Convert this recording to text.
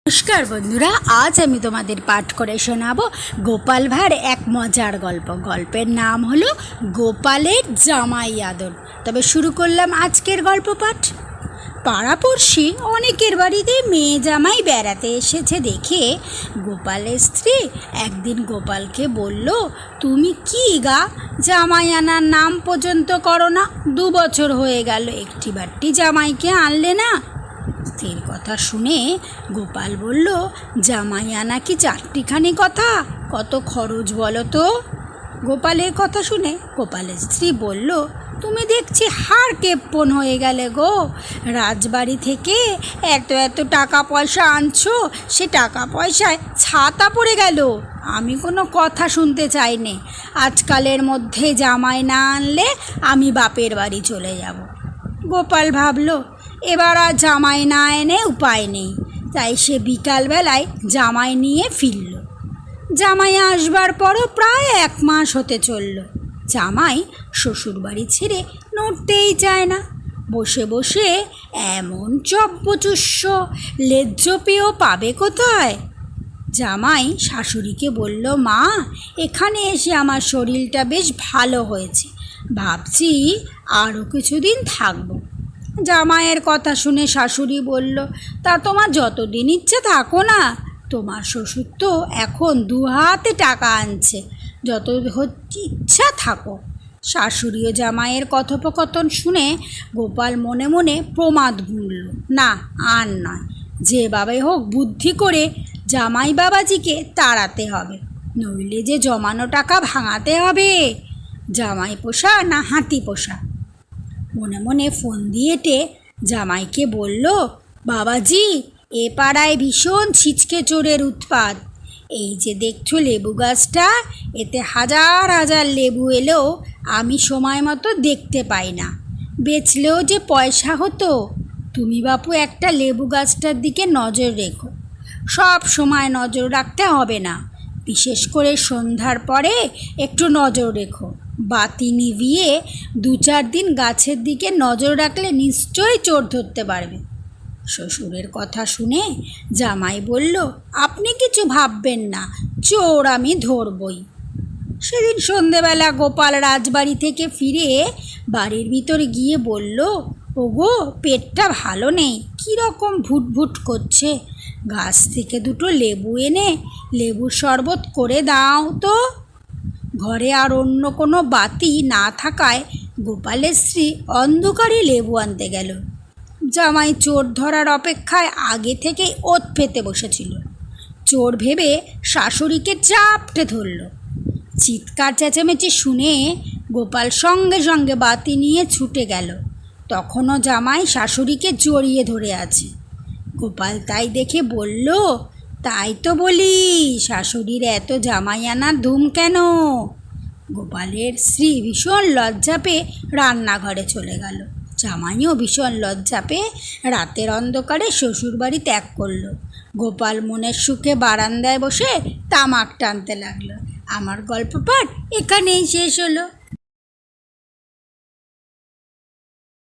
নমস্কার বন্ধুরা, আজ আমি তোমাদের পাঠ করে শোনাবো গোপাল ভাঁড় এক মজার গল্প। গল্পের নাম হলো গোপালের জামাই আদর। তবে শুরু করলাম আজকের গল্প পাঠ। পাড়াপড়শি অনেকের বাড়িতে মেয়ে জামাই বেড়াতে এসেছে দেখে গোপালের স্ত্রী একদিন গোপালকে বলল, তুমি কি গা, জামাই আনার নাম পর্যন্ত করো না? 2 বছর হয়ে গেল, একটি বারটি জামাইকে আনলে না। স্ত্রীর কথা শুনে গোপাল বলল, জামাই আনা কি 4টিখানি কথা? কত খরচ বলো তো? গোপালের কথা শুনে গোপালের স্ত্রী বলল, তুমি দেখছি হাড় কেপ্পন হয়ে গেলে গো। রাজবাড়ি থেকে এত এত টাকা পয়সা আনছো, সে টাকা পয়সায় ছাতা পড়ে গেল। আমি কোনো কথা শুনতে চাই নে। আজকালের মধ্যে জামাই না আনলে আমি বাপের বাড়ি চলে যাব। গোপাল ভাবল, এবার আর জামাই না এনে উপায় নেই। তাই সে বিকালবেলায় জামাই নিয়ে ফিরল। জামাই আসবার পরও প্রায় 1 মাস হতে চলল। জামাই শ্বশুরবাড়ি ছেড়ে নড়তেই চায় না। বসে বসে এমন চব্যচুষ্য লেজ্জ পেয়েও পাবে কোথায়? জামাই শাশুড়িকে বলল, মা, এখানে এসে আমার শরীরটা বেশ ভালো হয়েছে, ভাবছি আরও কিছুদিন থাকবো। জামাইয়ের কথা শুনে শাশুড়ি বলল, তা তোমার যতদিন ইচ্ছে থাকো না। তোমার শ্বশুর তো এখন 2 হাতে টাকা আনছে, যত ইচ্ছা থাকো। শাশুড়ি ও জামাইয়ের কথোপকথন শুনে গোপাল মনে মনে প্রমাদ গুনল, না আর নয়, যেভাবে হোক বুদ্ধি করে জামাই বাবাজিকে তাড়াতে হবে, নইলে যে জমানো টাকা ভাঙাতে হবে। জামাই পোষা না হাতি পোষা? মনে মনে ফোন দিয়েটে জামাইকে বলল, বাবাজি, এ পাড়ায় ভীষণ ছিচকে চোরের উৎপাত। এই যে দেখছো লেবু গাছটা, এতে হাজার হাজার লেবু এলেও আমি সময় মতো দেখতে পাই না। বেচলেও যে পয়সা হতো। তুমি বাপু একটা লেবু গাছটার দিকে নজর রেখো। সব সময় নজর রাখতে হবে না, বিশেষ করে সন্ধ্যার পরে একটু নজর রেখো। বাতি নিভিয়ে 2-4 দিন গাছের দিকে নজর রাখলে নিশ্চয়ই চোর ধরতে পারবে। শ্বশুরের কথা শুনে জামাই বলল, আপনি কিছু ভাববেন না, চোর আমি ধরবই। সেদিন সন্ধেবেলা গোপাল রাজবাড়ি থেকে ফিরে বাড়ির ভিতরে গিয়ে বলল, ওগো, পেটটা ভালো নেই, কীরকম ভুটভুট করছে। গাছ থেকে 2টো লেবু এনে লেবুর শরবত করে দাও তো। ঘরে আর অন্য কোনো বাতি না থাকায় গোপালের স্ত্রী অন্ধকারে লেবু আনতে গেল। জামাই চোর ধরার অপেক্ষায় আগে থেকেই ওত পেতে বসেছিল। চোর ভেবে শাশুড়িকে চাপটে ধরল। চিৎকার চেঁচামেচি শুনে গোপাল সঙ্গে সঙ্গে বাতি নিয়ে ছুটে গেল। তখনও জামাই শাশুড়িকে জড়িয়ে ধরে আছে। গোপাল তাই দেখে বলল, তাই তো বলি, শাশুড়ির এত জামাই আনার ধুম কেন? গোপালের স্ত্রী ভীষণ লজ্জা পেয়ে রান্নাঘরে চলে গেল। জামাইও ভীষণ লজ্জা পেয়ে রাতের অন্ধকারে শ্বশুরবাড়ি ত্যাগ করলো। গোপাল মনের সুখে বারান্দায় বসে তামাক টানতে লাগলো। আমার গল্প পাঠ এখানেই শেষ হলো।